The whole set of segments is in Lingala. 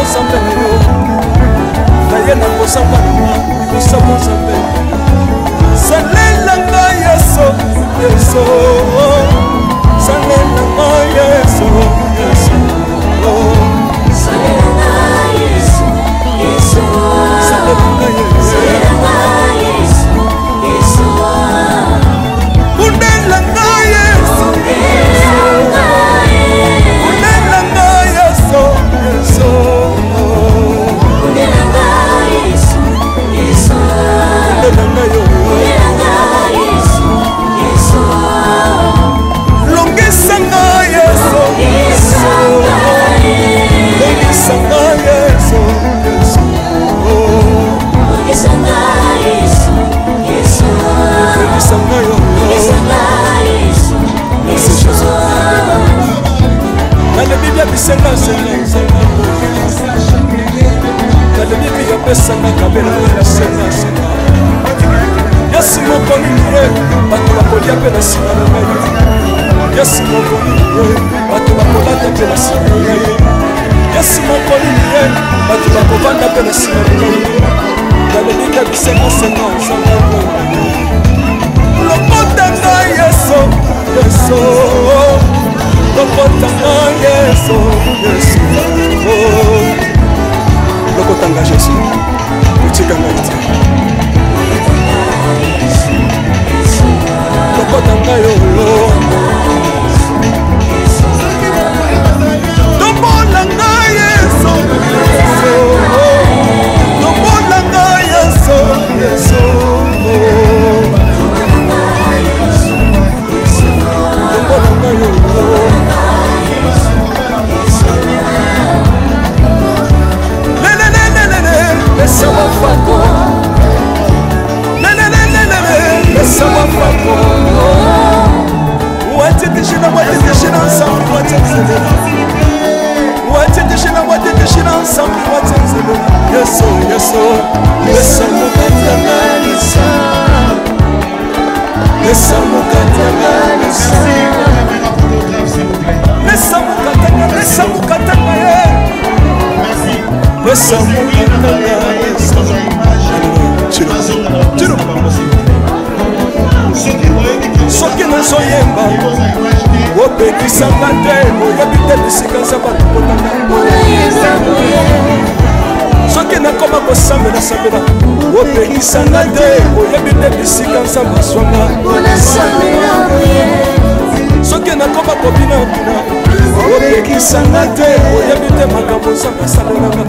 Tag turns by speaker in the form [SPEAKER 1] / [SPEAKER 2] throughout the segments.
[SPEAKER 1] Nzambe na yo naye na kozamba na nga kosabo Nzambe salela nga Yesu Yesu salela nga Yesu Yesu salela nga Yesu Yesu salela nga Yesu Yesu undela nga Yesu undela nga Yesu Yesu undela nga Yesu Yesu undela nga Yesu Yesu longisa nga Yesu Yesu longisa nga Yesu Yesu longisa nga Yesu Yesu longisa nga Yesu Yesu na le Biblia bisenga senga na le Biblia pesa na kabela na senga senga Yesu mokoni ye bato bakolia pe na sima na ngai Yesu mokoni ye bato bakolata pe na sima na ngai Yesu mokoni ye bato bakovanda pe na sima na ngai na le Biblia bisenga senga senga lokota ngai Yesu Yesu lokota ngai Yesu Yesu lokota ngai Yesu utika ngai te lokota ngai yolo tombola ngai Yesu tombola ngai Yesu Yesu Laisse-moi fako laisse-moi fako Wati tishina ensemble wati tishina wati tishina ensemble wati tishina Yesu Yesu laisse-moi katangalisa laisse-moi katangalisa laisse-moi katangalisa soki nazoyemba opekisanga te oyebi te bisika Nzambe akokotanga soki nakoma kosambela opekisanga te oyebi te bisika Nzambe aswanga soki nakoma kobinabina opekisanga te oyebi te makambo Nzambe asalelanga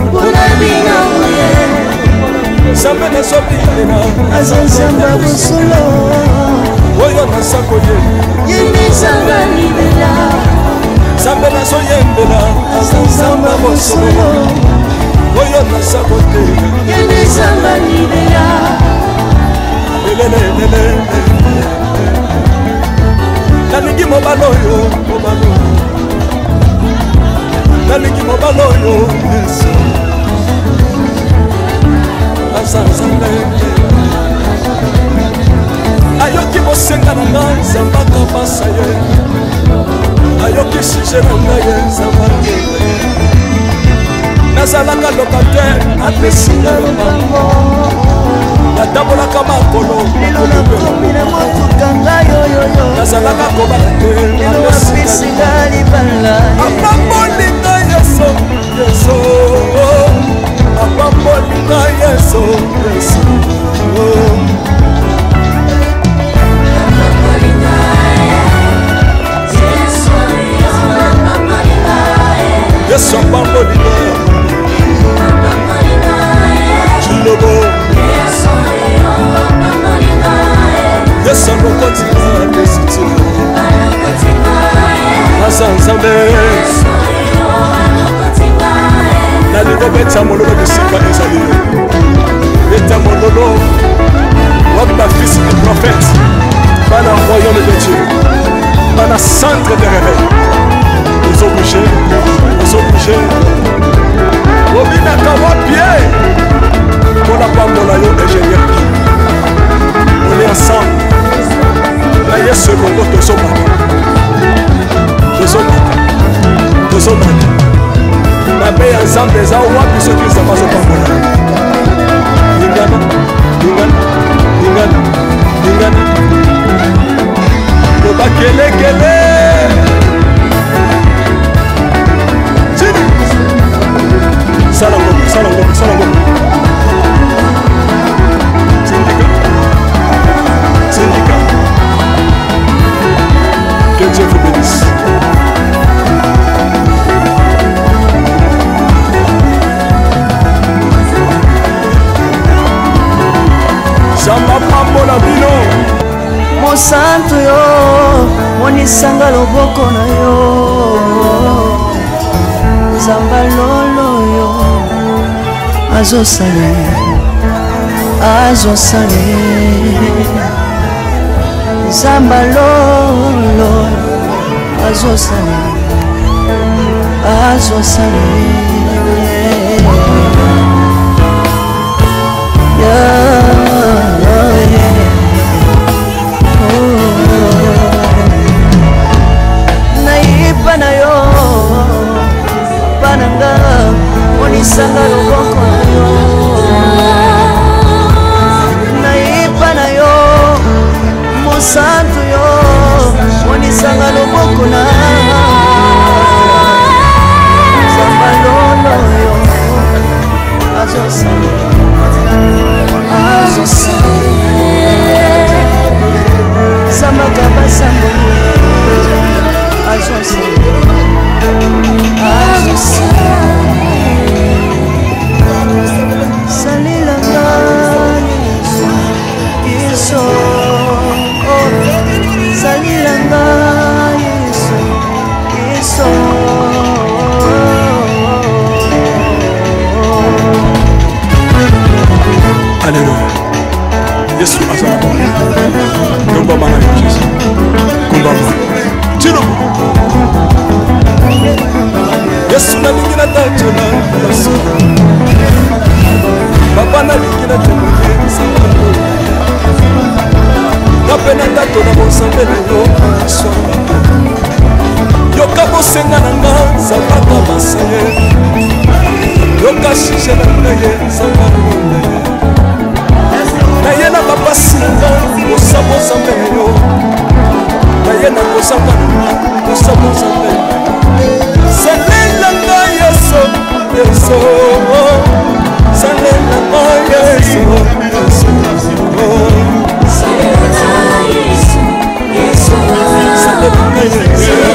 [SPEAKER 1] Nzambe nazobinela
[SPEAKER 2] azanzamba bosolo
[SPEAKER 1] oyo naza
[SPEAKER 2] yembezanga libela
[SPEAKER 1] Nzambe nazoyembela
[SPEAKER 2] azanzamba bosolo
[SPEAKER 1] oyo naza kotelela
[SPEAKER 2] yembezanga libela
[SPEAKER 1] nalingi mobala oyo nalingi mobala oyo Yesu azanzambe ayoki bosenga na ngai Nzambe akabasa ye ayoki suje na ngai ye Nzambe akende nazalaka lokatere apesinga lobango natambolaka makolo nazalaka kobala te apesinga
[SPEAKER 2] libala
[SPEAKER 1] apambolinga Yesu Yesu apambolinga Yesu Yesu Yesu apambolinga Chilobo Yesu akokotinga desitilo Asa Nzambe nalingo beta mololo bisika ezali beta mololo wabba fils du prophète bana royaume de Dieu bana centre de réveil ils ont bougé obinaka wapie mpona pambola yo ingénieur on est ensemble na Yesu elongo tozomaka Nzambe eza wapi soki Nzambe azopambola lingana lingana lingana lingana loba kelekele sala ngoma sala ngoma sala ngoma syndicat que Dieu vous bénisse. Zamba pambola bino
[SPEAKER 2] Mosantu yo monisanga loboko na yo Zamba lolo yo azosale Zamba lolo azosale Naiba na yo pananga monisanga loboko na yo Naiba na yo mosantu yo monisanga loboko na Zamba lolo yo azosale Zamba kaba sambo Salila ngani Yesu Salila ngani Yesu
[SPEAKER 1] Alléluia. Yesu azala bongo. Yomba mana ya Jésus. Kumbamba. Tino. Yesu na lingi na tajona baso. Papa na lingi na tajona sangalo. Kapena tajona bosande na yo so. Yoka bosenga na nga sabata basaye. Yoka shisha na ngaye sangalo. Naye na papa singa osabo sambeyo Naye na kosanga osabo sambeyo Salela nga Yesu Yesu Salela nga Yesu Yesu Salela nga Yesu Yesu Salela nga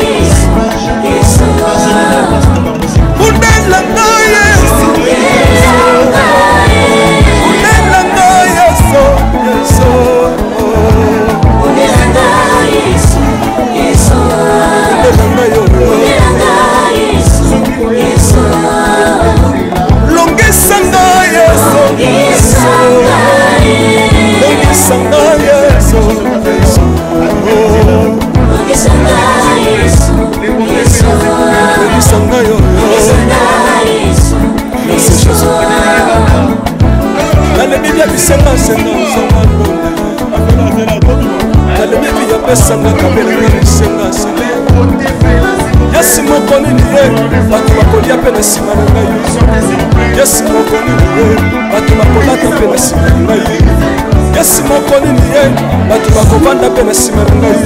[SPEAKER 1] Yesu Yesu Unela nga Yesu Pesanga kabela na senga senga Yesu moko nini ye batu bakolia pe na sima na ngai Yesu moko nini ye batu bakolata pe na sima na ngai Yesu moko nini ye batu bakovanda pe na sima na ngai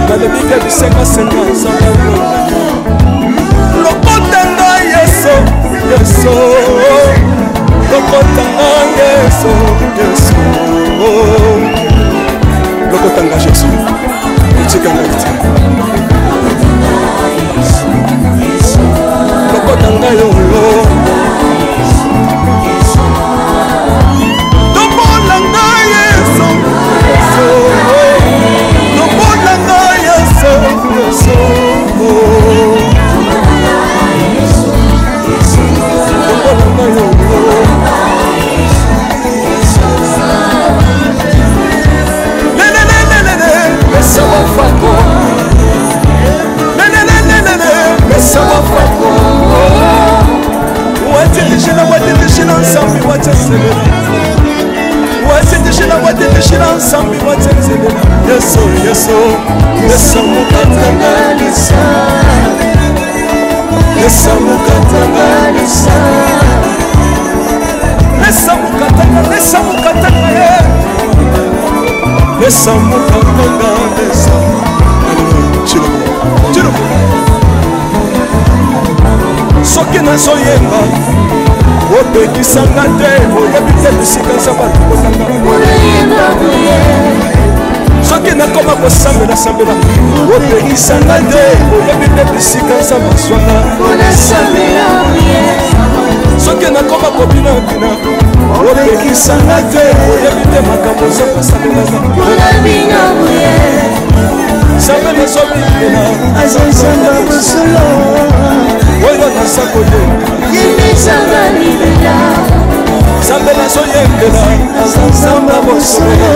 [SPEAKER 1] na le biblia bisenga senga nzamba lokota ngai Yesu Yesu lokota ngai Yesu Yesu lokota ngai Yesu lokotanga yo tobolanga Yesu tobolanga Yesu tobolanga yo Yesu mukatanga samuka nanga esa chilo soki nazoyemba opekisanga te oyebi te bisika nzambe akokotanga soki nakoma kosambela sambela opekisanga te oyebi te bisika nzambe aswanga soki nakoma kobinabina opekisanga te oyebi te makambo nzambe asambelanga nzambe nazobikela
[SPEAKER 2] azozanga bosolo
[SPEAKER 1] oyo naza koyenga nzambe nazoyembela azozanga bosolo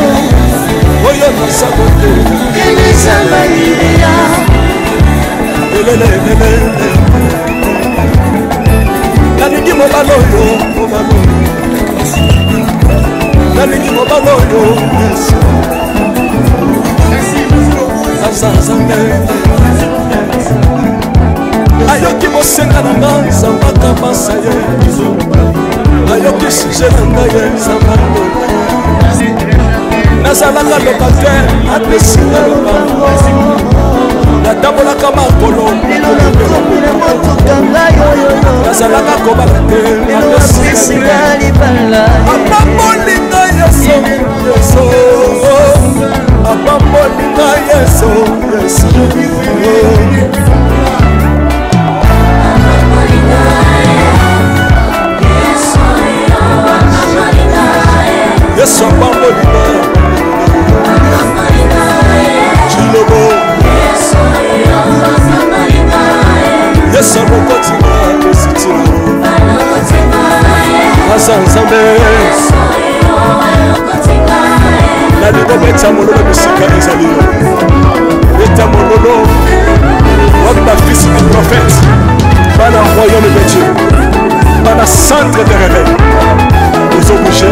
[SPEAKER 1] oyo naza koyenga nalingi mobala oyo nalingi mobala oyo azazambe ayoki bosenga na nga nzambaka basa ye ayoki suje na nga ye nzambando nazalaka lokater apesinga lobango natambolaka makolo nazalaka kobala te apesinga apamolinga yeso apamolinga yeso yesu apambolinga chilobo yesu amokotinga esitina aza nzambe nalingo beta mololo bisika ezali yo beta mololo wapi bafisi du prophète bana royaume de Dieu bana centre de réveil ozobouge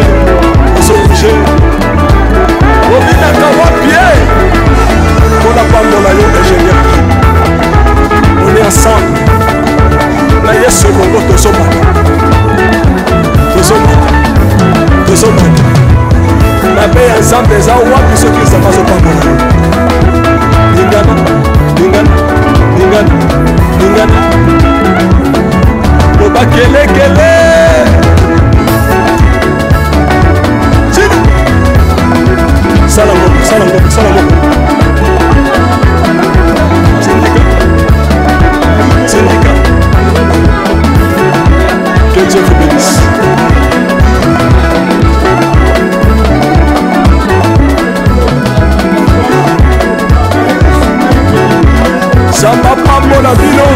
[SPEAKER 1] obinaka wapie mpona pambola yo ingénieur on est ensemble na yesu elongo tozomata mabe ya nzambe eza wapi soki nzambe azopambola lingana loba kelekele sala moko syndicat que Dieu vous bénisse. Samba pambola bino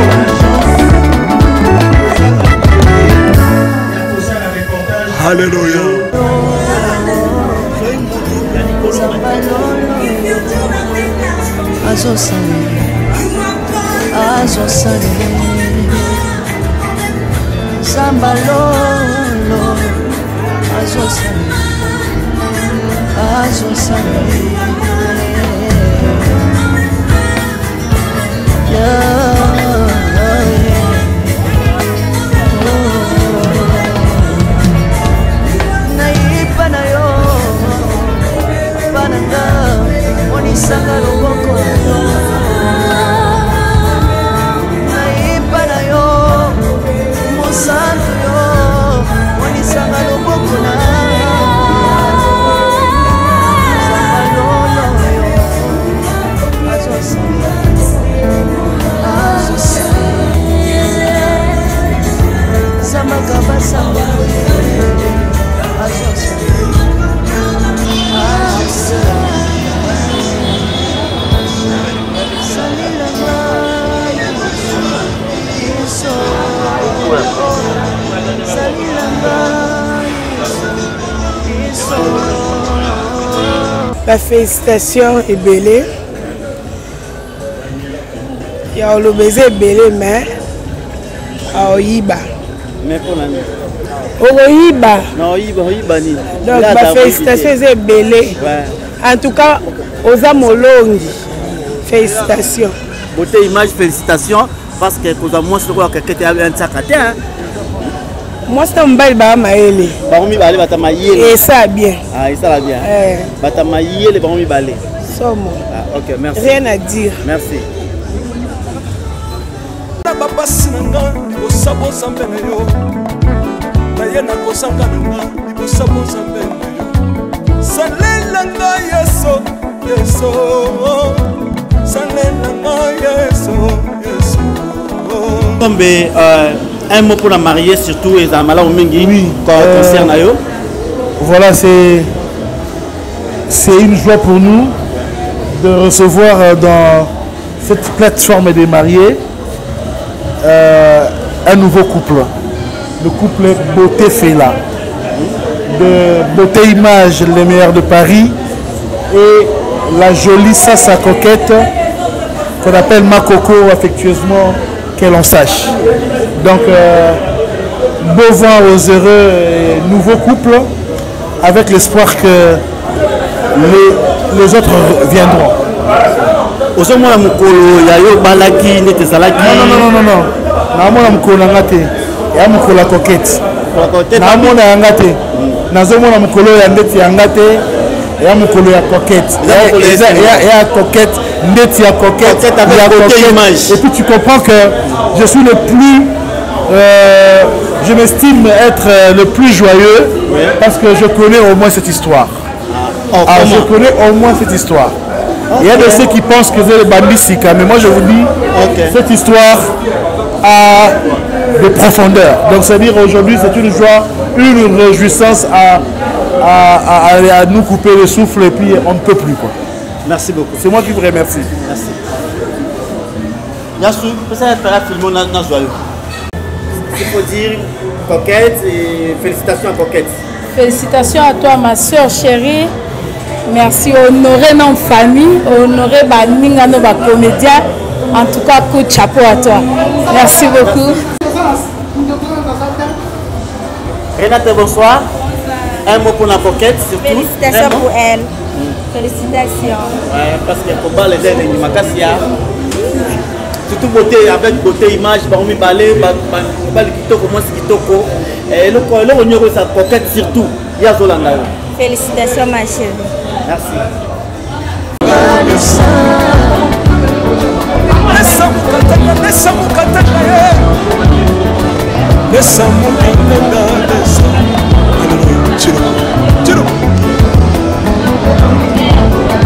[SPEAKER 1] Alléluia.
[SPEAKER 2] azosale samba lolo azosale naipa na yo bananga monisanga loboko naipa na yo mosantu yo monisanga loboko na
[SPEAKER 3] La félicitation est belle. Il y a le baiser belé, mais à Oyiba.
[SPEAKER 4] Mais pour l'année.
[SPEAKER 3] Oyiba.
[SPEAKER 4] Non, Oyiba ni.
[SPEAKER 3] Donc la félicitation est belle. En tout cas, aux Amolongi, félicitations.
[SPEAKER 4] Beauté image, félicitations. Parce que pour moi, je crois que quelqu'un a un sac à terre.
[SPEAKER 3] Moi, c'est un bel bamaele.
[SPEAKER 4] Baromi balé, batama yele.
[SPEAKER 3] Et ça bien.
[SPEAKER 4] Ah, et ça va bien. Batama yele, baromi balé.
[SPEAKER 3] Somo.
[SPEAKER 4] Ah, ok, merci.
[SPEAKER 3] Rien à dire.
[SPEAKER 4] Merci. Un mot pour la mariée, surtout et Zamala Omengi, concerne Ayo.
[SPEAKER 5] Voilà, c'est une joie pour nous de recevoir dans cette plateforme des mariés un nouveau couple. Le couple Beauté Fela, de Beauté Image, les meilleurs de Paris, et la jolie Sassa Coquette, qu'on appelle Makoko affectueusement, qu'elle en sache. Donc, beau vent aux heureux et nouveaux couples, avec l'espoir que les autres viendront. La coquette. Et puis tu comprends que je suis le plus je m'estime être le plus joyeux parce que je connais au moins cette histoire. Je connais au moins cette histoire. Il y a de ceux qui pensent que c'est le bandisika, mais moi je vous dis cette histoire a de profondeur. Donc c'est-à-dire aujourd'hui c'est une joie, une réjouissance à nous couper le souffle et puis on ne peut plus quoi.
[SPEAKER 4] Merci beaucoup.
[SPEAKER 5] C'est moi qui vous remercie.
[SPEAKER 4] Merci. Yassou, peut-être faire un film dans joyeux. Il faut dire Coquette et félicitations à Coquette.
[SPEAKER 6] Félicitations à toi ma soeur chérie. Merci, honorer notre famille, honorer nos comédiens. En tout cas, coup de chapeau à toi. Merci beaucoup.
[SPEAKER 4] Renate, bonsoir. Un mot pour la Coquette, surtout.
[SPEAKER 7] Félicitations pour elle. Félicitations.
[SPEAKER 4] Ouais, parce qu'il y a combat les aides de Makassia. Surtout beauté, avec beauté image, baromi balé, bali kitoko, moi c'est kitoko. Et le on y sa Coquette surtout. Yazolanda.
[SPEAKER 7] Félicitations ma chérie.
[SPEAKER 4] Merci.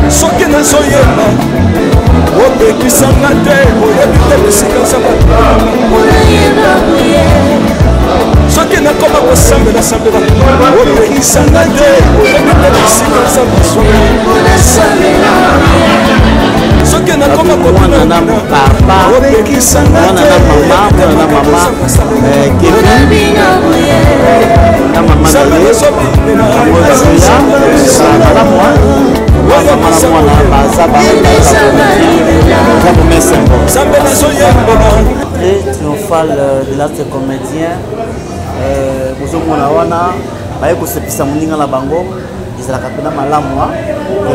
[SPEAKER 1] Soki nazoyeba opekisanga te oyebi te bisika nzambe soki nakoma kosambela sambela opekisanga te oyebi te bisika nzambe soki nakoma kobina
[SPEAKER 4] na papa
[SPEAKER 1] opekisanga te
[SPEAKER 4] Et triomphal de l'art comédien bozomona wana baye kosepisa moninga na bango ezalaka mpena malamu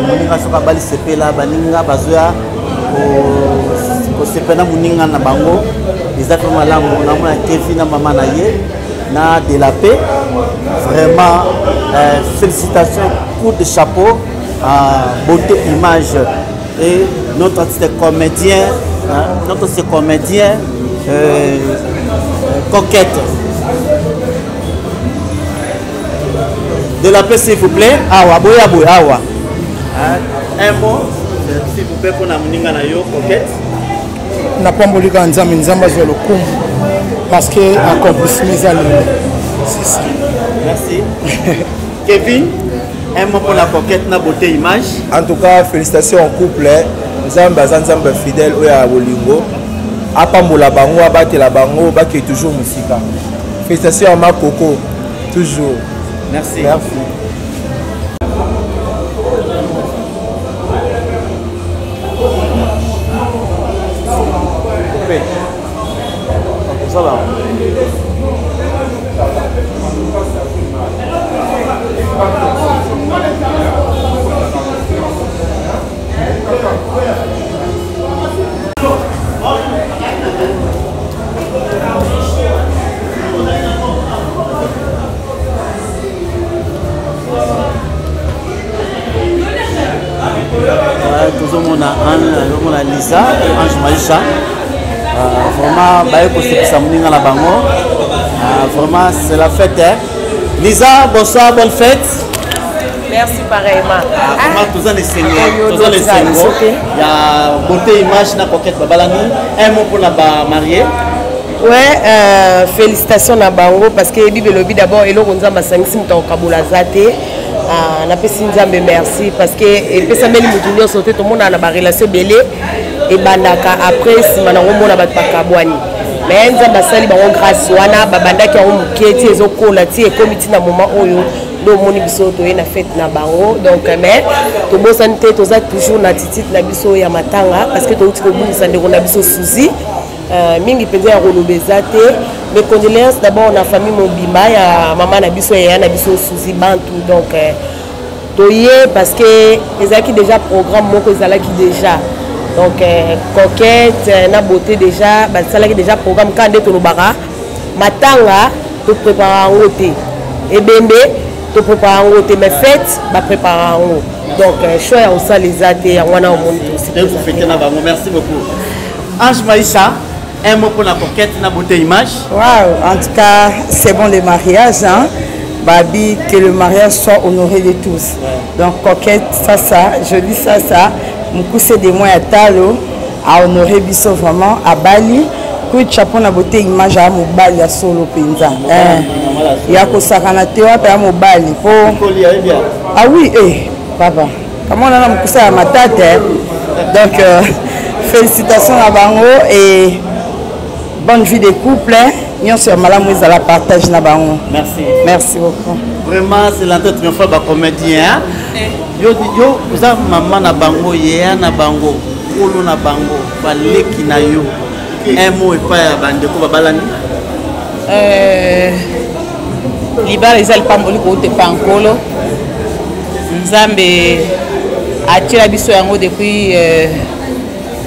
[SPEAKER 4] moninga soki abali sepela baninga bazoya kosepela moninga na bango eza mpe malamu namona Kevin na mama na ye na de la paix. Vraiment félicitations, coup de chapeau à Beauté Image et notre comédien Coquette. De la paix s'il vous plaît. Awa boya boya awa. Un mot s'il vous plaît pour na moninga na yo Coquette.
[SPEAKER 5] Na pambolika nzambe nzamba zo lokumu parce que accomplissement ezali. C'est ça.
[SPEAKER 4] Merci. Kevin, un mot pour la Coquette na Beauté Image.
[SPEAKER 8] En tout cas, félicitations au couple. Nzamba Zanzamba fidèle oya bolingo. Apambola bango, abatela bango, baki toujours musika. Félicitations à Makoko, toujours.
[SPEAKER 4] Merci.
[SPEAKER 8] Merci.
[SPEAKER 4] Ça va. Lisa, Ange Maïcha. Vraiment, vraiment, c'est la fête. Hein? Lisa, bonsoir, bonne fête.
[SPEAKER 3] Merci pareillement.
[SPEAKER 4] Tous les Sengo. Il y a beauté image na coquette babalani. Un mot pour la mariée.
[SPEAKER 3] Ouais, félicitations na bango parce que Bibi Lobi d'abord et l'autre nzamba sangisi mto kabula zate. Na pesi nzambe merci parce que et pesa meli mutunyo sauté tout le monde na ba relation belé et bandaka après si manango mona bat pakabwani. Mais nzamba sali bango grâce wana babandaki ya muketi ezokola ti e comité na moment oyo do moni biso to na fête na bango donc mais to bosani te toza toujours na titite na biso ya matanga parce que to uti ko bunisa ndeko na biso suzi mingi penza ya kolobeza te mes condoléances d'abord na famille mobimba ya maman na biso ya na biso suzi bantu donc toye parce que ezaki déjà programme moko ezalaki déjà donc coquette na beauté déjà basalaki déjà programme quand de tolobaka matanga to préparer en côté et bembe to préparer en côté mais fête ba préparer en donc choix ya osala les até ya wana au monde aussi
[SPEAKER 4] vous fêtez na bango merci beaucoup Ange Maïcha. Un mot pour la coquette, la beauté image.
[SPEAKER 9] Waouh, en tout cas, c'est bon le mariage. Hein? Babi, que le mariage soit honoré de tous. Ouais. Donc, coquette, ça, je dis ça. Mon coup, c'est des moyens à Talo, à honorer Bisso vraiment, à Bali. Coup de chapeau, la beauté image à Mobali, à Solo Pinza. Il y a que ça, à Mobali. Ah oui, papa. Comment on a mon coup, ça à ma tête. Donc, félicitations à Bango et. Bonne vie de couple, nous sommes à la partage.
[SPEAKER 4] Merci.
[SPEAKER 9] Merci beaucoup.
[SPEAKER 4] Vraiment, c'est l'entrée triomphale de comédien. Yo, vous avez maman na bango, yéa na bango, kolo na bango, baleki na yo. Un mot et pas à bandeko babalani.
[SPEAKER 10] Libara izali pamboli ko te pankolo. Nzambe atira biso yango depuis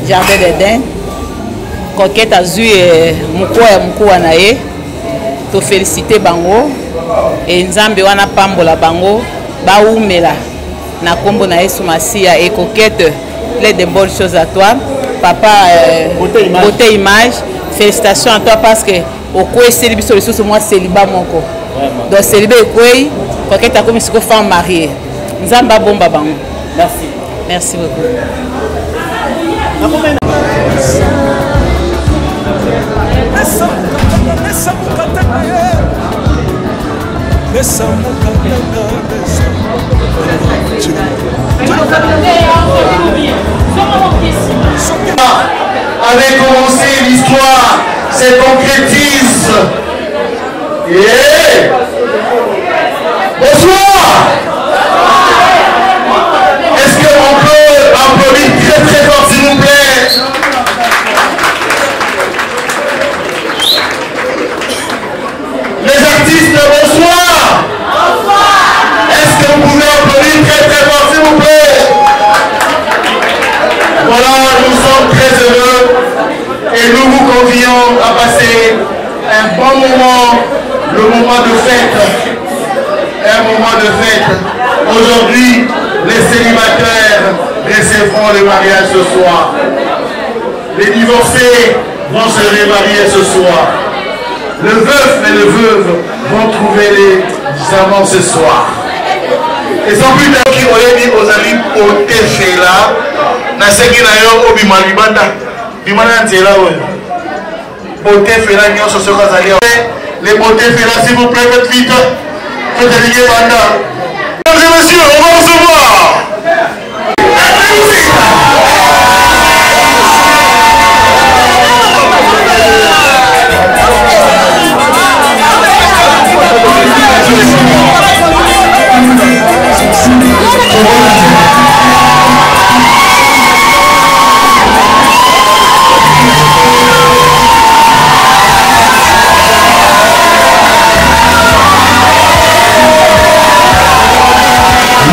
[SPEAKER 10] Jardin d'Eden. Coquette a zui mukua na ye to féliciter bango et nzambe wana pambola bango ba umela na kombo na Yesu Masia et coquette plein de bonnes choses à toi papa beauté image félicitations à toi parce que au quoi célibat sur les moi célibat moko donc célibat quoi coquette a comme si femme mariée nzamba bomba bango merci beaucoup
[SPEAKER 5] avait commencé l'histoire, se concrétise. Bonsoir. Est-ce qu'on peut applaudir très très fort s'il vous plaît? Les artistes, bonsoir. Est-ce que vous pouvez applaudir très très fort s'il vous plaît? Voilà, nous sommes très heureux et nous vous convions à passer un bon moment, le moment de fête. Un moment de fête. Aujourd'hui, les célibataires recevront le mariage ce soir. Les divorcés vont se remarier ce soir. Le veuf et le veuve vont trouver les amants ce soir. Et sans plus tard, qui aurait dit aux amis au Tefela, Naseki Nayo, Obima Libanda, Bimana Tela, au Tefela, Nyon Sosoko Zali. Les beaux Tefela, s'il vous plaît, faites vite. Faites délier Banda. Mesdames et messieurs, on va recevoir.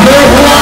[SPEAKER 5] Le roi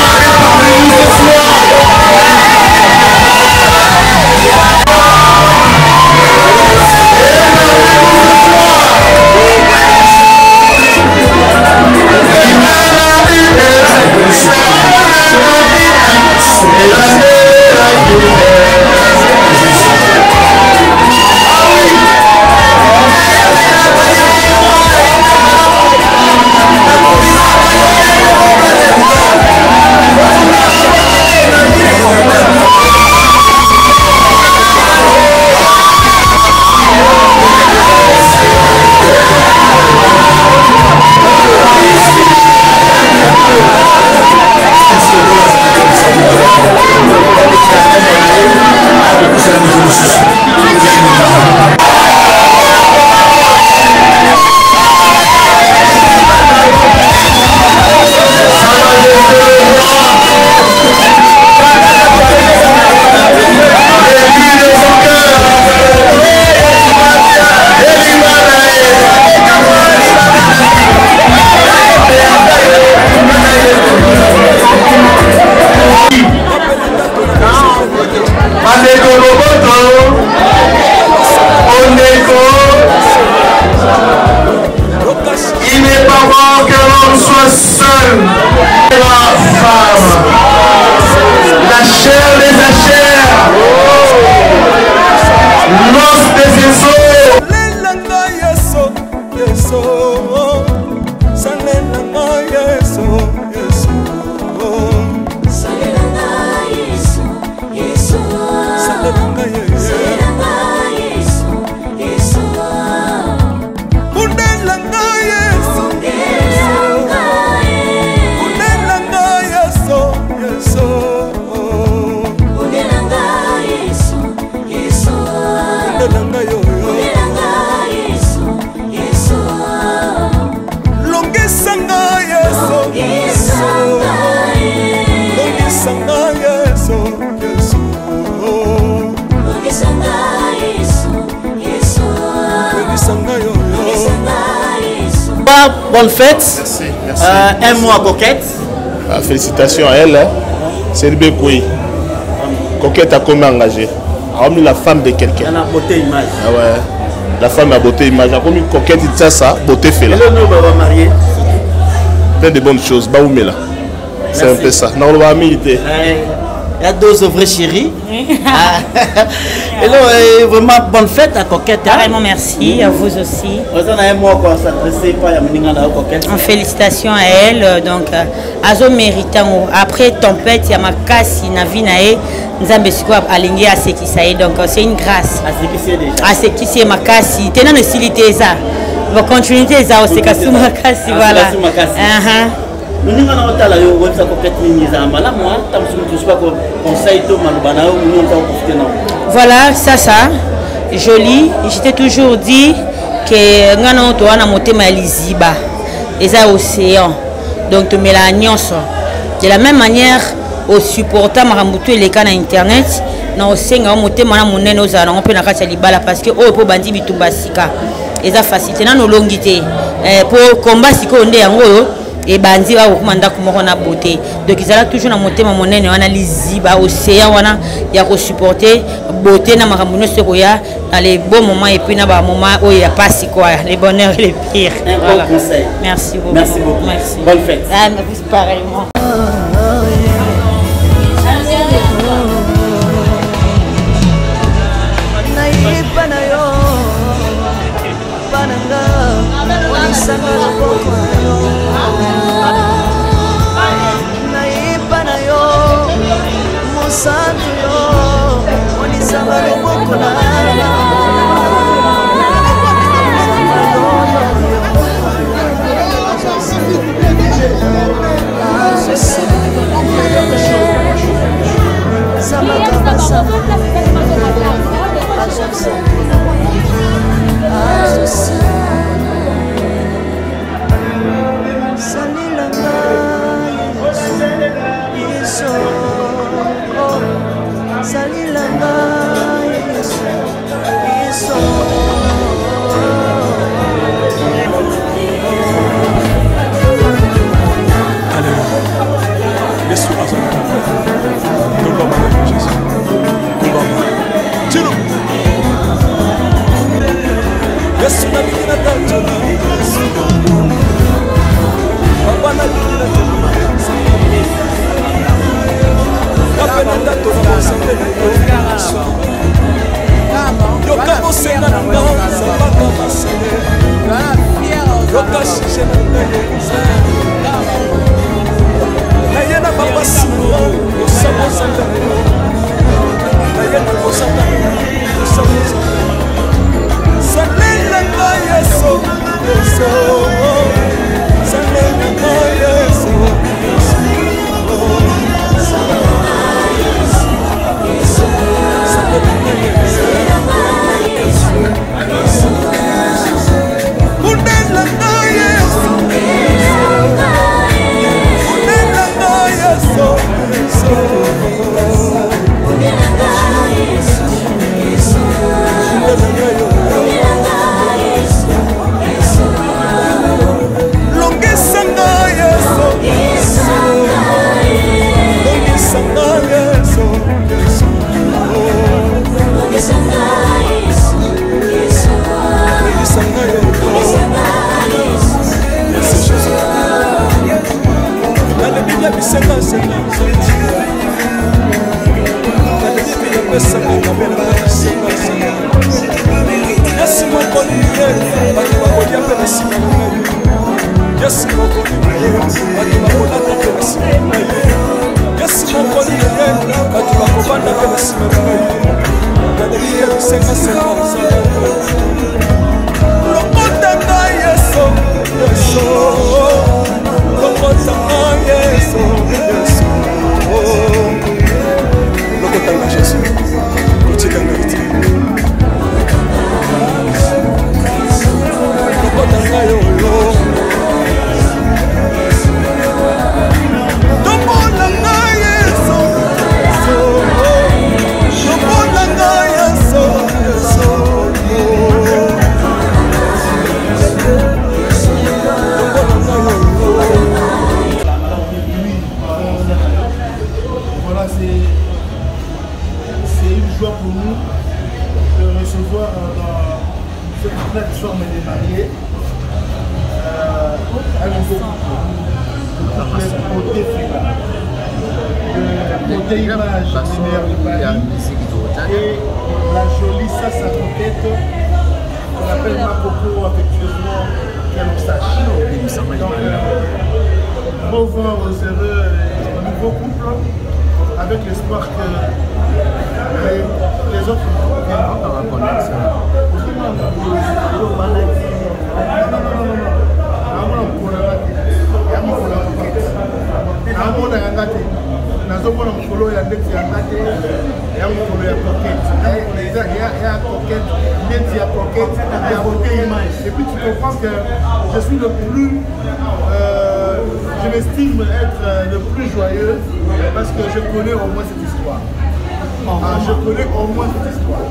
[SPEAKER 1] Yesu salela nga Yesu Yesu salela nga Yesu Yesu salela nga Yesu Yesu undela nga Yesu undela nga Yesu Yesu undela nga Yesu Yesu undela nga yo
[SPEAKER 4] Bonne fête.
[SPEAKER 11] Merci, merci.
[SPEAKER 4] Un mot à Coquette.
[SPEAKER 11] Félicitations à elle. Hein. C'est le Békoui. Coquette a comme engagé. A mis la femme de quelqu'un.
[SPEAKER 4] Elle a beauté image.
[SPEAKER 11] Ah ouais. La femme a beauté image. A comme Coquette, il dit ça, beauté fait là.
[SPEAKER 4] Et le nous va marier.
[SPEAKER 11] Plein de bonnes choses. Baoumé là. C'est un peu ça. Non, on va militer.
[SPEAKER 4] Il y a deux vrais chéris. Et là, vraiment bonne fête à Coquette.
[SPEAKER 12] Vraiment merci, à vous aussi. En félicitations à elle. Donc, Azo méritant. Après tempête, il y a ma casse, Navinae, Nzambe Sikwa aligné à ce qui ça est. Donc, c'est une grâce. À ce qui c'est ma casse. Tenant le silité ça. Va continuer ça aussi, c'est ma casse. Voilà. Voilà, ça, joli. J'étais toujours dit que nous avons monté ma lisiba, et ça océan. Donc, tu mets la nuance. De la même manière, au supportant Marambutu et les cas internet, nous avons monté ma monnaie nos allons, on peut la casser libala parce que oh, pour bandi bitubasika, et ça facilite. Nous avons longuité pour combat si on est en haut. Et bandi va rekomanda comment on a beauté. Donc ils allaient toujours na monter ma monnaie on a liziba océan wana ya ko supporter beauté na makambo no sekoya dans les bons moments et puis na ba moments où il y a pas si quoi les bonheurs et les pires.
[SPEAKER 4] Un bon conseil.
[SPEAKER 12] Merci beaucoup.
[SPEAKER 4] Merci beaucoup.
[SPEAKER 12] Merci.
[SPEAKER 4] Bonne fête.
[SPEAKER 12] Ah, mais vous pareillement.
[SPEAKER 1] bato bakolata mpe na nsima na ngai yesu mokoli na ye bato bakovanda mpe na nsima na ngai naleki ya bisengasenga nzala lokota ngai yesu yesu lokota ngai yesu yesu lokota ngai yesu kotika ngai te lokota ngai oyo tombola ngai yesu tombola ngai yesu yesu
[SPEAKER 5] Voilà, c'est une joie pour nous de recevoir dans cette plateforme des mariés un nouveau côté côté image des mères de Paris et la jolie Sassa Coquette qu'on appelle Makoko affectueusement qu'elle sache. Donc, au revoir aux heureux nouveau couple avec l'espoir que les autres nazomona mokolo ya ndeti ya ngate ya mokolo ya coquette ya coquette ndeti ya coquette ya beauté image et puis tu comprends que je suis le plus je m'estime être le plus joyeux parce que je connais au moins cette histoire. Je connais au moins cette histoire.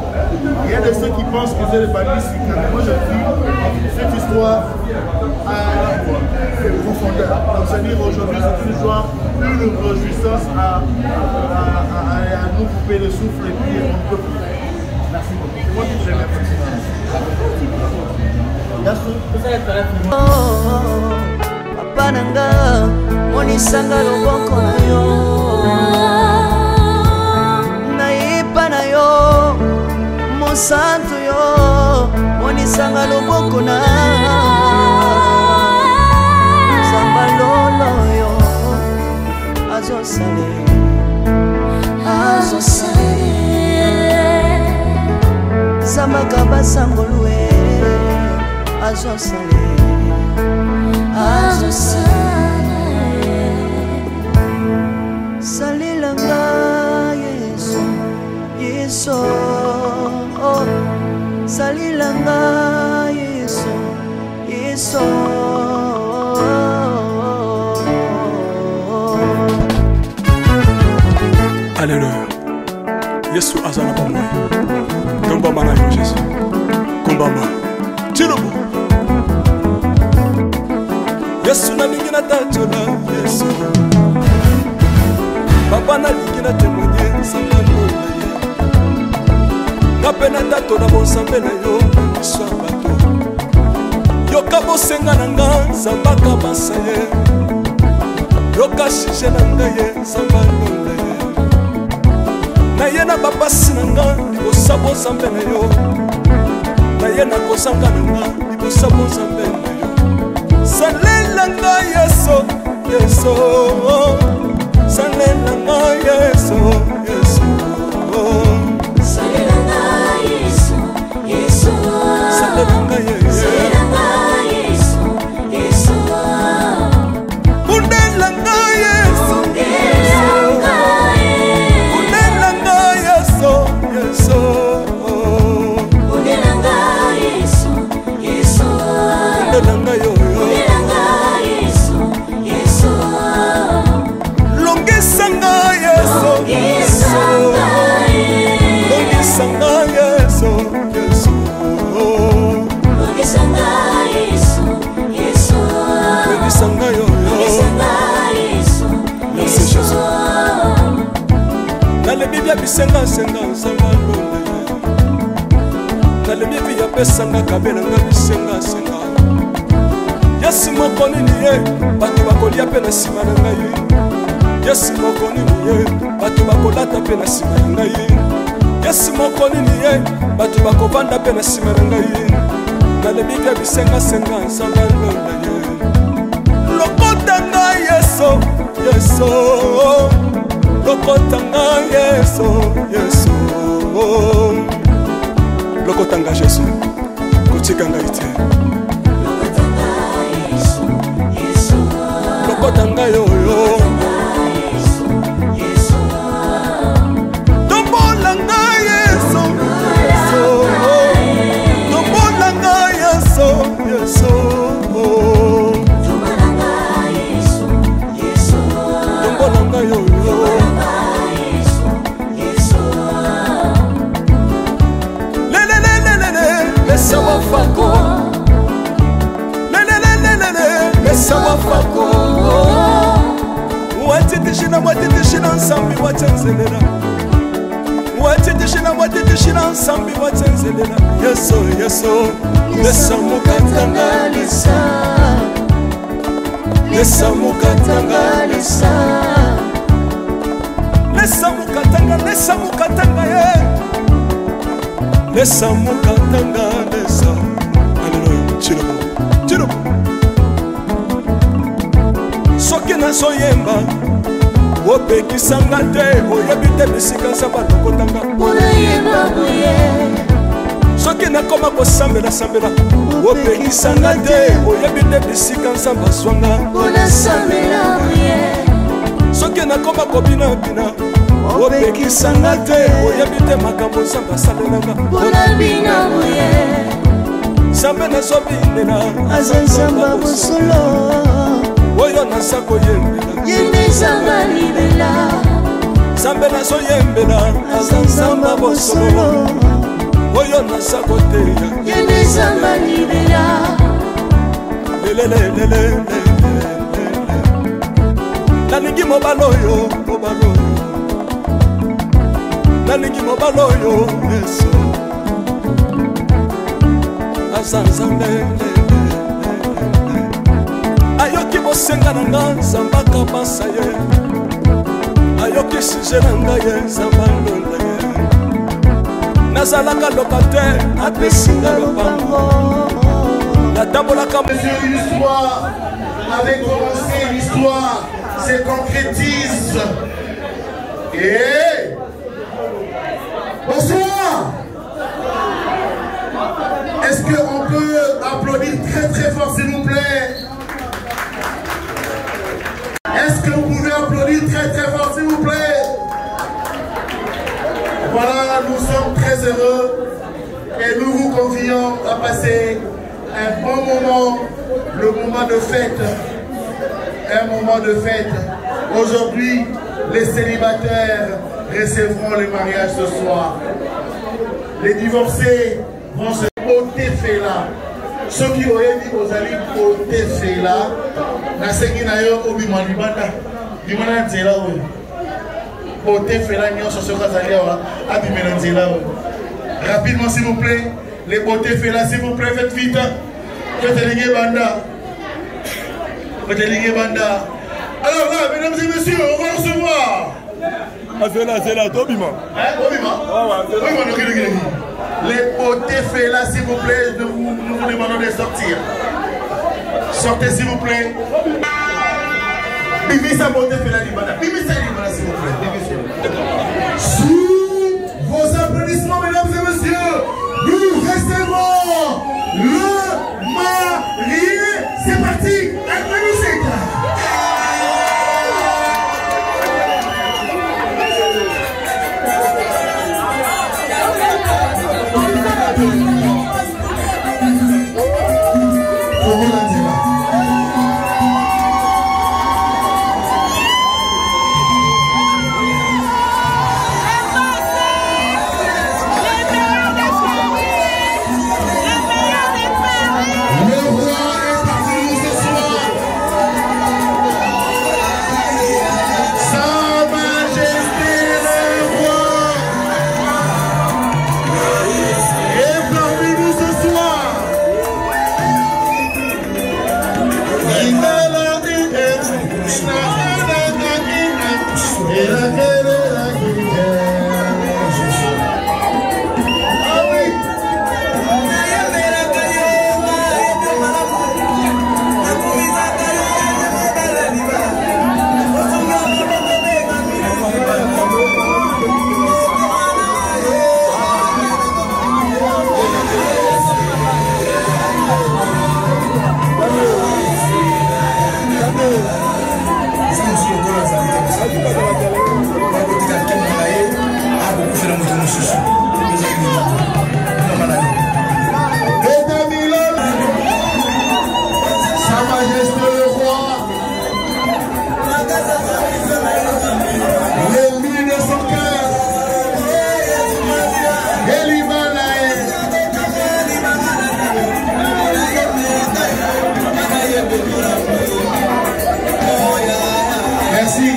[SPEAKER 5] Il y a de ceux qui pensent que c'est le balistique. Moi je dis cette histoire à profondeur. Donc c'est-à-dire aujourd'hui c'est une joie, une réjouissance à nous couper le souffle et puis on peut plus. Merci beaucoup. C'est moi qui vous remercie.
[SPEAKER 2] Papa nanga monisanga loboko na yo nayepa na yo mosantu yo monisanga loboko na zamba lolo yo azosale zamba kabasangolue azosale salilanga yesu yesu salilanga yesu yesu
[SPEAKER 1] Alléluia yesu azala bomoi tombama na yo jésus kombama tilobo yesu nalingi natatola yesu papa nalingi natemonie nzambe lola ye nga mpe natatola bonzambe na yo biso ya bato yoka bosenga na nga nzambaka basa ye yoka shije na ngai ye nzamba lola ye na ye na bapasi na nga libosa bonzambe na yo na ye na kozanga na nga libosa bonzambe na yo salelanga yesu yesu salelanga yesu yesu salelanga yesu yesu salelanga yesu yesu undelanga yesu undelanga yesu yesu undelanga yesu yesu undelanga yo longisanga yesu longisanga yesu yesu longisanga yesu yesu longisanga yo merci jésus nalebi bya bisengasenga nzamba lole nalebi bya pesanga kabelanga bisengasenga yesu moko nini ye bato bakolia mpe na nsima na ngai yesu moko nini ye bato bakolata mpe na nsima na ngai yesu moko nini ye bato bakovanda mpe na nsima na ngai nalebi bya bisengasenga nzamba lola ye lokota ngai Yesu lokotanga Yesu Yesu lokotanga Yesu kotikanga ite lokotanga yoyo tombolanga Yesu Yesu tombolanga Yesu Yesu tombolanga yoyo Mesa wafako Mesa wafako Watitishina nsambi watenzelela Watitishina nsambi watenzelela Yeso Yeso Lesa mukatanga lisa Lesa mukatanga lisa Lesa mukatanga ye Lesa mukatanga lesa Alléluia Chirubo Soki na soyemba Opekisanga te Oyebite bisika samba lokotanga Unayemba buye Soki na koma kosambela sambela Opekisanga te Oyebite bisika samba swanga Unasambela buye Soki na koma kobina bina Opekisanga te oyebite makambo Nzambe asalelanga Bonabina moye Nzambe nazobinela Aza Nzamba bosolo Oyo naza koyembela Yende Nzamba libela Nzambe nazoyembela Aza Nzamba bosolo Oyo naza koteya Yende Nzamba libela Lelelelelele Nalingi mobaloyo Nalingi mobaloyo Yesu Azanzambe Ayoki bosenga nanga Nzamba kabasa ye Ayoki sije nanga ye Nzamba ndonda ye Nazalaka lokater apesinga lopango Natambolaka
[SPEAKER 13] L'histoire avait commencé, l'histoire se concrétise et bonsoir. Est-ce qu'on peut applaudir très très fort s'il vous plaît? Est-ce que vous pouvez applaudir très très fort s'il vous plaît? Voilà, nous sommes très heureux et nous vous convions à passer un bon moment, le moment de fête. Un moment de fête. Aujourd'hui, les célibataires recevront le mariage ce soir. Les divorcés vont se porter fait là. Ceux qui auraient dit aux amis porter fait là, na sengi na yo obi malibanda. Dimana nzela we. Porter fait là nyo so kazali wa abi menanzela we. Rapidement s'il vous plaît, les porter fait là s'il vous plaît, faites vite. Faites les banda. Faites les banda. Alors là, mesdames et messieurs, on va recevoir.
[SPEAKER 1] C'est là, Tobima.
[SPEAKER 13] Les potés faits là, s'il vous plaît, nous vous demandons de sortir. Sortez, s'il vous plaît. Bivez sa beauté fait là, Bivez sa libana, s'il vous plaît. Sous vos applaudissements, mesdames et messieurs, nous recevons le marié. C'est parti. Acclamez ces gars. Majesté le roi, l'ennemi de son cœur, merci.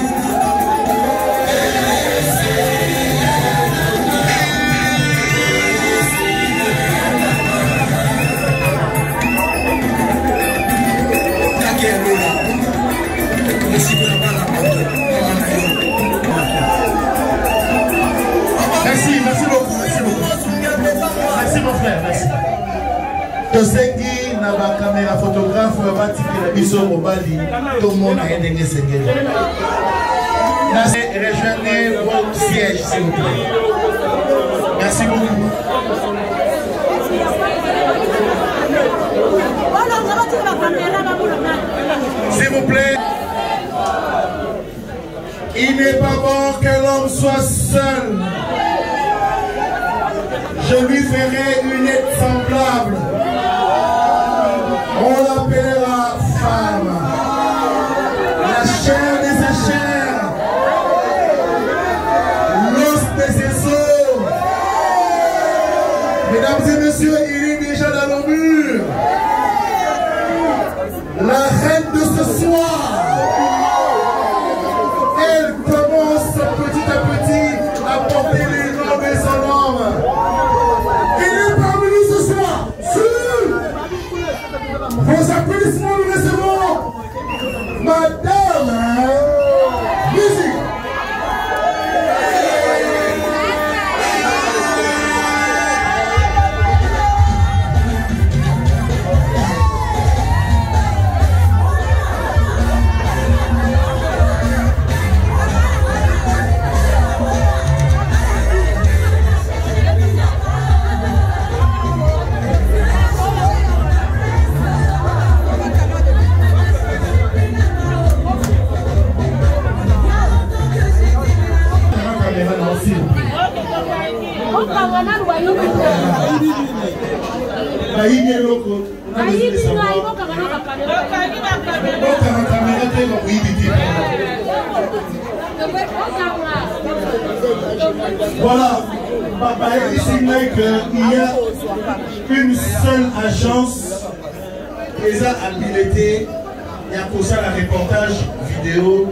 [SPEAKER 13] Merci beaucoup. Merci mon frère, merci. Tosengi na ba caméra photographe bati la biso mobali tout le monde a ndenge sengeli. Rejoignez votre siège s'il vous plaît. Merci beaucoup. S'il vous plaît. Il n'est pas bon que l'homme soit seul. Je lui ferai une aide semblable. On l'appellera femme. La chair de sa chair. L'os de ses os. Mesdames et messieurs, il est déjà dans nos murs. La reine de ce soir. Elle commence petit à petit à porter les noms de son homme. Il est parmi nous ce soir. Vos applaudissements, nous recevons Madame Musique. Voilà, papa il signale qu'il y a une seule agence qui a habilité et a pour ça la reportage vidéo.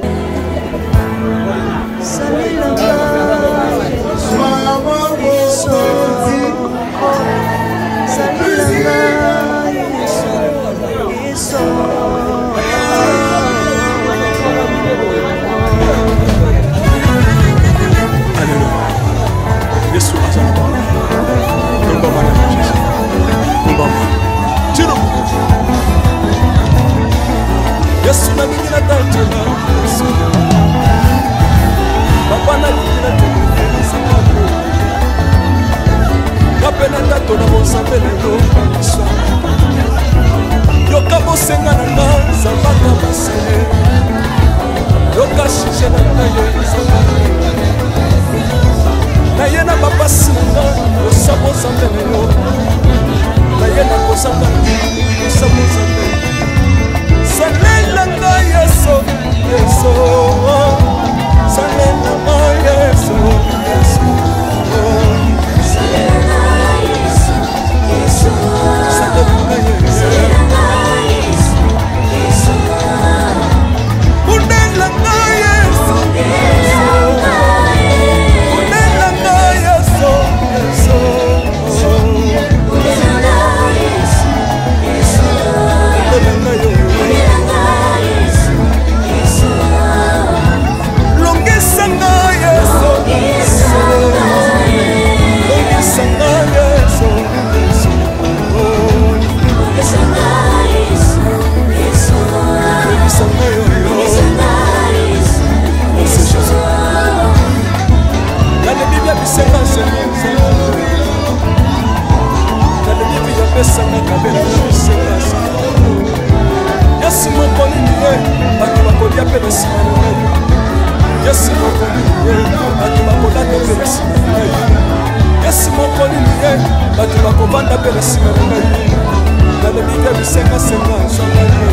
[SPEAKER 1] Yesu na mingi na tatela papa na mingi na tatela sangako kapena tato na bosambe na yo paniswa yoka bosenga na nga zambaka basele yoka shishe na nga yo zambaka na ye na bapasi na nga yosa bosambe na yo na ye na kosanga yosa bosambe Salelanga yeso, yeso, salelanga yeso, yeso, salelanga yeso, yeso, salelanga yeso, yeso, unelanga yeso, unelanga yeso, yeso, unelanga yeso, yeso, unelanga yeso. Yesu mokoli ye bato bakolia mpe na nsima na ngai Yesu mokoli ye bato bakolata mpe na nsima na ngai Yesu mokoli ye bato bakovanda mpe na nsima na ngai nalobi te bisengasenga nzonga ye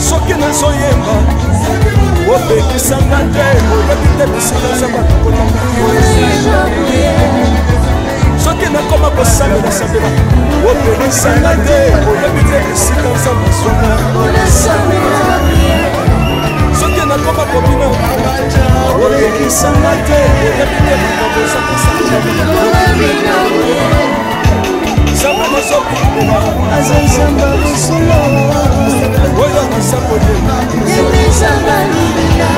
[SPEAKER 1] soki nazoyemba opekisanga te oyebi te bisika za batakolanga soki nakoma kosambela sambela opekisanga te oyebi te bisika za baswana soki nakoma kobina opekisanga te oyebi te bakaboza Samba nazobila azazamba busolo oyo nasakolela yemezanga libila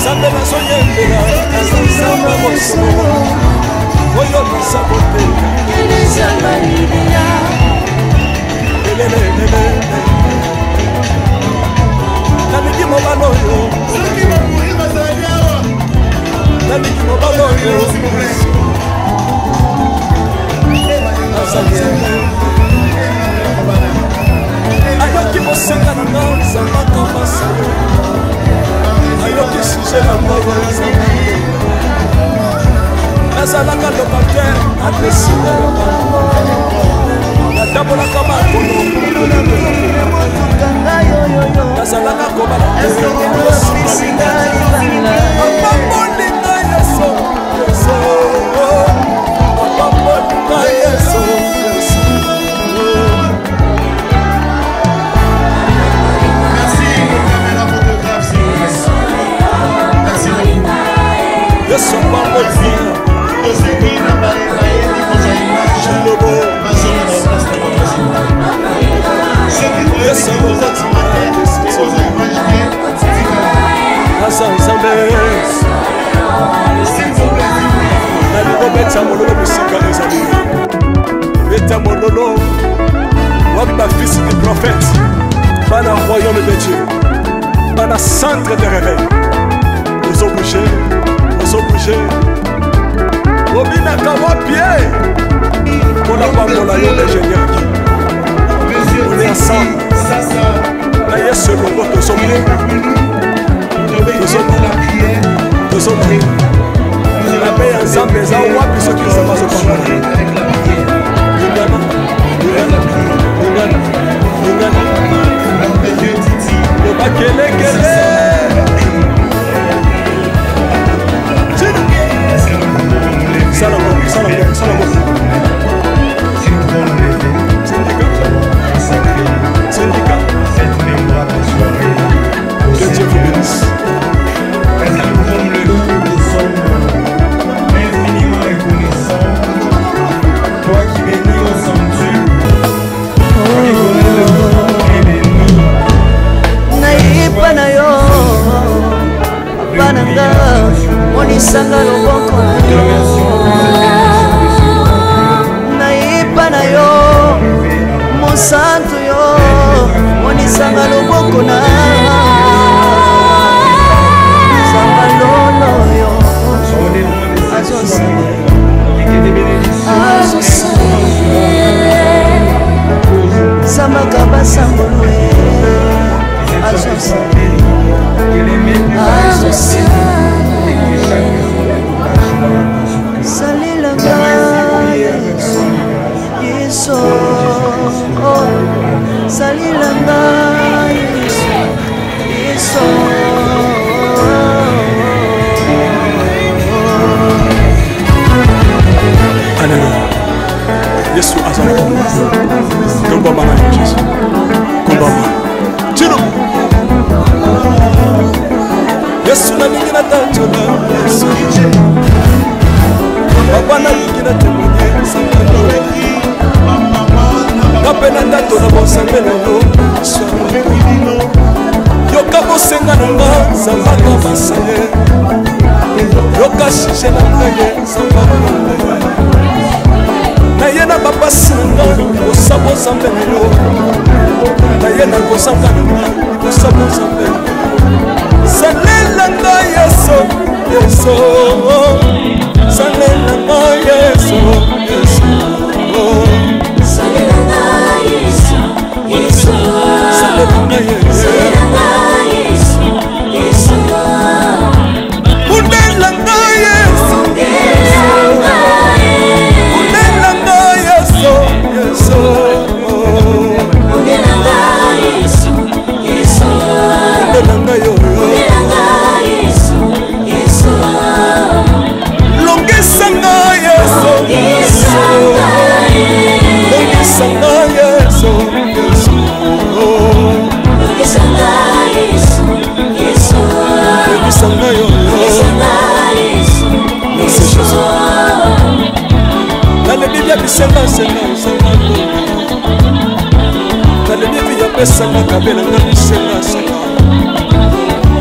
[SPEAKER 1] Samba nazoyembela azazamba busolo oyo nasakolela yemezanga libila lelelelele naliki mobalo oyo naliki mobalo oyo ayoki bosenga na nga nzambaka basa ayoki suje na mbaya nazalaka lokater apesinga natambolaka makolo nazalaka kobala apamolinga yeso nalikobetya mololo bisika ezali beta mololo wabi bafisi du prophète bana royaume de Dieu bana centre de réveil ozobouge obinaka wapie mpona pambola yo ingénieur on est ensemble na yesu elongo tozomona nabe ya nzambe eza wapi soki nzambe azopambola lobakelekele que Dieu vous bénisse.
[SPEAKER 13] Nous sommes infiniment reconnaissants. Toi qui bénis au sanctuaire, toi qui connais le nom et l'ennemi.
[SPEAKER 2] Naipa na yo, bananga, monisanga loboko na yo. Naipa na yo, mosantu yo, monisanga loboko na yo.
[SPEAKER 1] Yesu azali kombama na Yesu kombama tino Yesu na lingi na tantola Yesu papa na lingi na temoye kapena tantola bosambela no yoka bosenga na nga zambaka basale yoka shishe na ngaye zambaka naye na bapasi na nga kosaba ozambe na yo naye na kosanga na nga kosaba ozambe salela nga yeso salela nga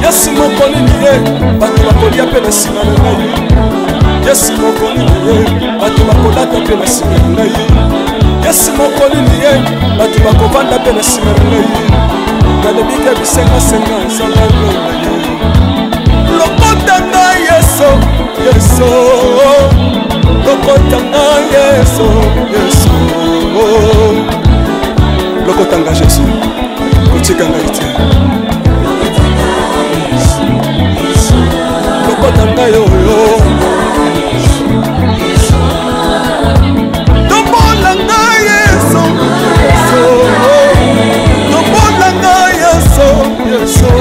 [SPEAKER 1] Yesu mokoni niye bato bakolia pe na sima na ngai. Yesu mokoni niye bato bakolata pe na sima na ngai. Yesu mokoni niye bato bakovanda pe na sima na ngai. Nalebika bisenga senga nsanga ngai. Lokota ngai Yesu, Yesu. Lokota ngai Yesu, Yesu. Lokota ngai Yesu. Kuchika ngai te. Lokota ngai yo. Tombola ngai Yesu, Yesu. Tombola ngai Yesu, Yesu.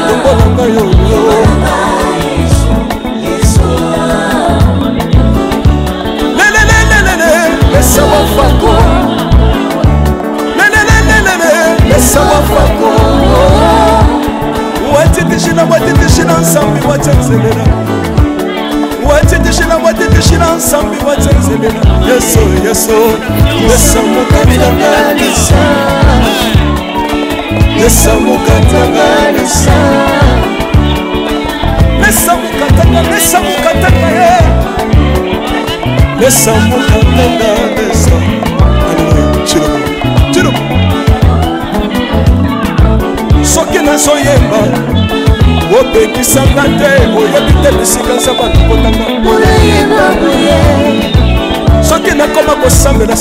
[SPEAKER 1] Tombola ngai yo. Laisse-moi fako. Laisse-moi fako. Watitishina watitishina nsambi watenzelela. Watitishina watitishina nsambi watenzelela. Yesu Yesu. Laisse-moi katangalisa. Laisse-moi katangalisa. Laisse-moi katangalisa. Laisse-moi katangalisa. Laisse-moi katangalisa. Alléluia. Chilo. Soki nazoyemba opekisanga te oyebi te bisika nzambe akokotanga soki nakoma kosambela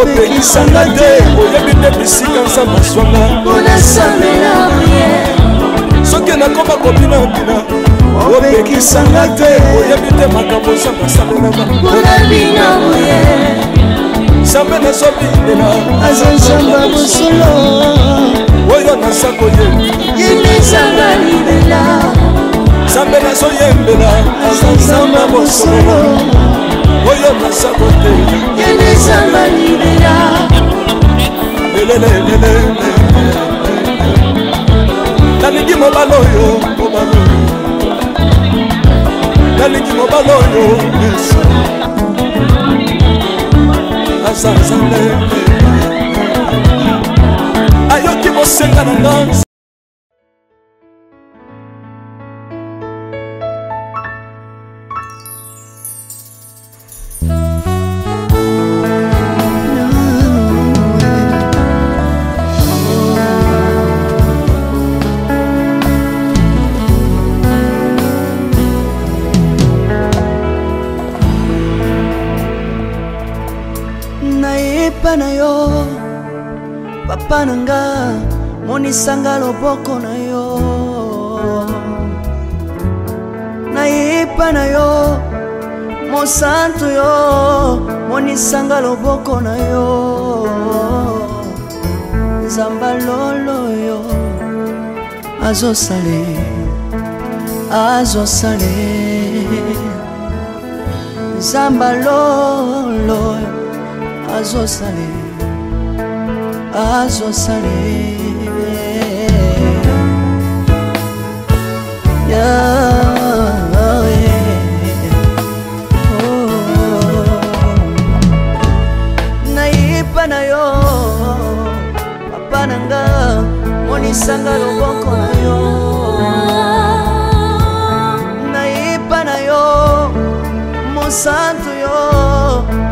[SPEAKER 1] opekisanga te oyebi te bisika nzambe aswanga soki nakoma kobinabina opekisanga te oyebi te makambo nzambe asambelanga nzambe nazobindela
[SPEAKER 2] azanzamba bosolo
[SPEAKER 1] oyo nasako
[SPEAKER 2] yembezanga libela
[SPEAKER 1] nzambe nazoyembela azanzamba bosolo oyo nasako te
[SPEAKER 2] yembezanga libela
[SPEAKER 1] lelelelele nalingi mobala oyo nalingi mobala oyo Yesu azanzambe ayoki bosenga na nganza
[SPEAKER 2] nayepa na yo papa nanga monisanga loboko na yo nayepa na yo mosantu yo monisanga loboko na yo nzamba lolo yo azosale nzamba lolo azosale nayipa na yo papa nanga monisanga loboko na yo nayipa na yo mosantu yo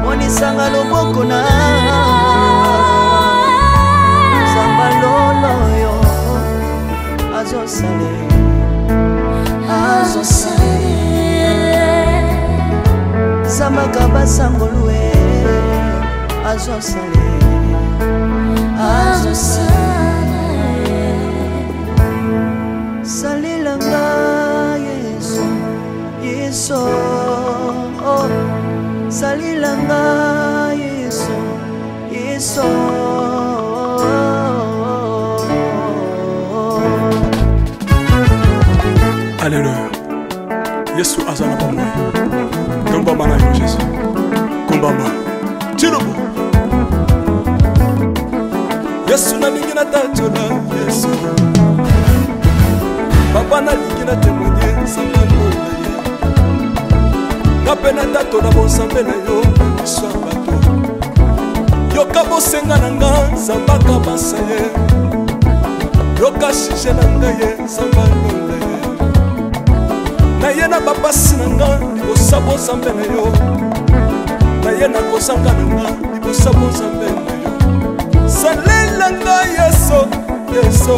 [SPEAKER 2] monisanga loboko na nzamba lolo yo azosale nzamba kabasangolue salilanga Yesu Yesu salilanga Yesu Yesu
[SPEAKER 1] Alléluia. Yesu azana pamwe. Kombama na yo Jésus. Kombama. Tirobo. Yesu na lingina tatola Yesu. Papa na lingina témoigner sangano na ye. Ngapena tatola bonsambe na yo biso bato. Yoka bosenga na nga zambaka basaye. Yoka shishe na nga ye sangano na ye. Na ye na bapasi na nga libosa bozambe na yo. Na ye na kozanga na nga libosa bozambe na yo. Salela nga Yesu Yesu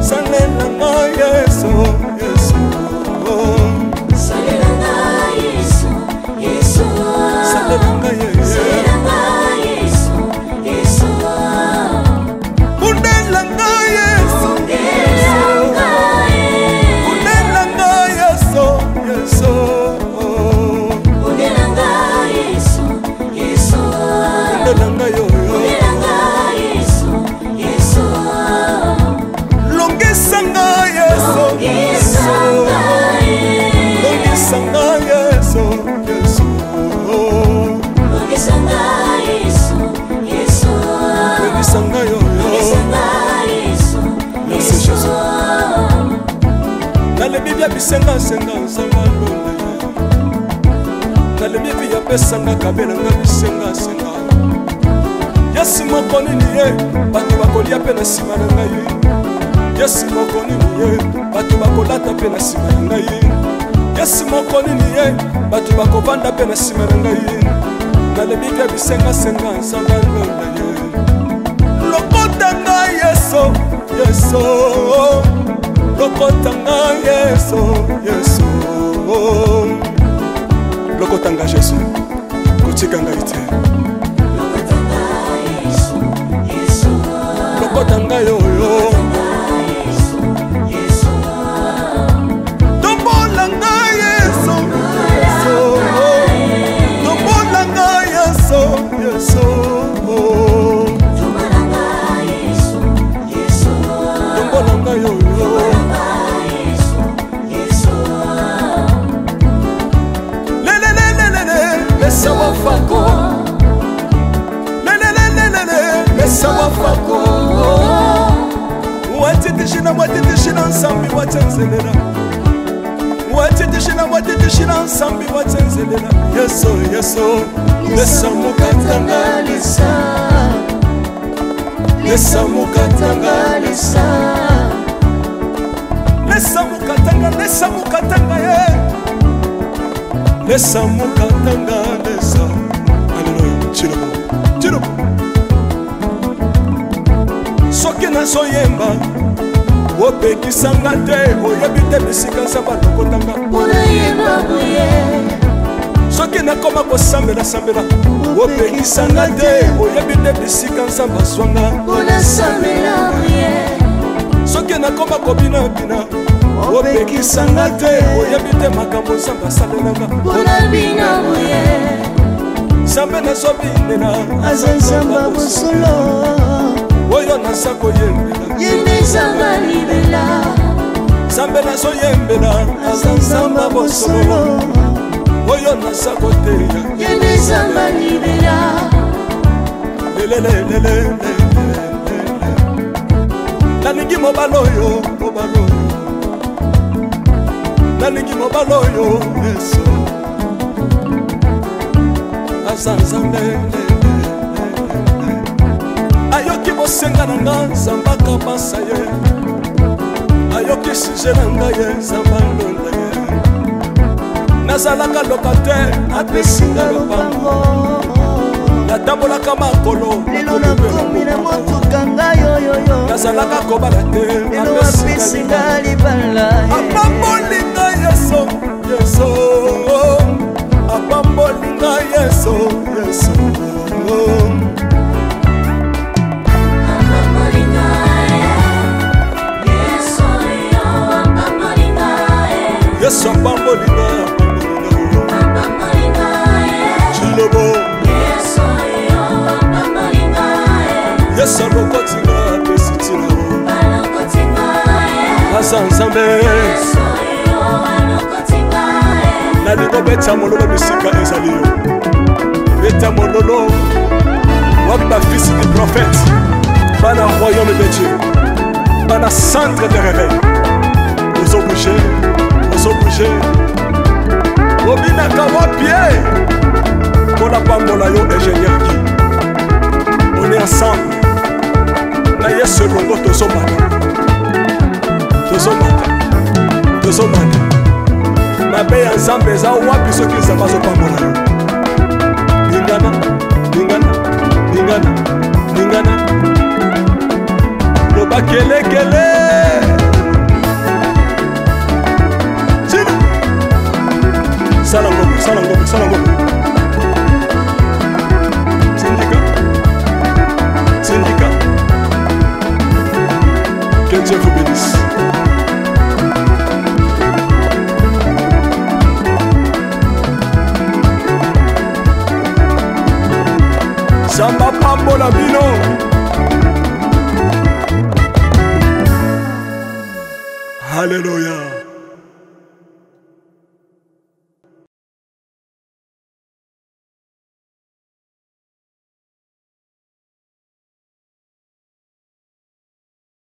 [SPEAKER 1] salela nga Yesu Yesu
[SPEAKER 2] salela nga Yesu Yesu
[SPEAKER 1] salela nga Yesu
[SPEAKER 2] Yesu
[SPEAKER 1] Bundela nga Yesu Bundela nga Yesu Yesu
[SPEAKER 2] bundela nga Yesu Yesu
[SPEAKER 1] bundela nga yo Longisanga Yesu Yesu Longisanga Yesu Yesu
[SPEAKER 2] longisanga Yesu Yesu
[SPEAKER 1] Longisanga yo
[SPEAKER 2] Yesu
[SPEAKER 1] Merci Jésus Dans le Bible bisenga senga sanga londe Dans le Bible ya pesanga kabela nga bisenga senga Yesu moko nini ye bato bakolia pe na sima na ngai Yesu moko nini ye bato bakolata pe na sima na ngai Yesu moko nini ye bato bakovanda pe na sima na ngai nalebi bia bisenga senga nsanga londa ye lokota nga Yesu Yesu lokota nga Yesu Yesu lokota nga Jésus kotika nga ite lokota nga yo yo watitishina nsambi watsenzelela watitishina nsambi watsenzelela Yesu Yesu lesa mukatanga lesa lesa mukatanga lesa lesa mukatanga ye lesa mukatanga lesa Alléluia chiro soki nazoyemba opekisanga te oyebi te bisika nzambe alokotanga soki nakoma kosambela opekisanga te oyebi te bisika nzambe azwanga soki nakoma kobinabina opekisanga te oyebi te makambo nzambe asalelanga nzambe nazobinela
[SPEAKER 2] aza nzambe bosolo
[SPEAKER 1] oyo naza koyembela
[SPEAKER 2] yendezanga libela
[SPEAKER 1] nzambe nazoyembela aza nzambe bosolo oyo naza koteya
[SPEAKER 2] yendezanga libela
[SPEAKER 1] lelelelelele nalingi mobala oyo nalingi mobala oyo Yesu aza nzambe ayoki bosenga na nga nzambe akabasa ye ayoki suje na ngai ye nzambe alonda ye nazalaka lokatere apesinga lopango natambolaka makolo
[SPEAKER 2] lelo nakomi na motuka ngai oyoyo
[SPEAKER 1] nazalaka kobala te
[SPEAKER 2] lelo apesinga libala
[SPEAKER 1] apambolinga Yesu Yesu apambolinga Yesu Yesu yesu apambolinga chilobo yesu alokotinga apesitina aza nzambe nalingo beta mololo bisika ezali yo beta mololo wapi bafisi du prophète bana royaume de Dieu bana centre de réveil ozo bouger obinaka wapie mpona pambola yo ingénieur Guy on est ensemble na yesu elongo tozomata mabe ya nzambe eza wapi soki nzambe azopambola yo lingana loba kelekele sala ngombe syndicat que Dieu vous bénisse. Samba pambola bino. Alléluia.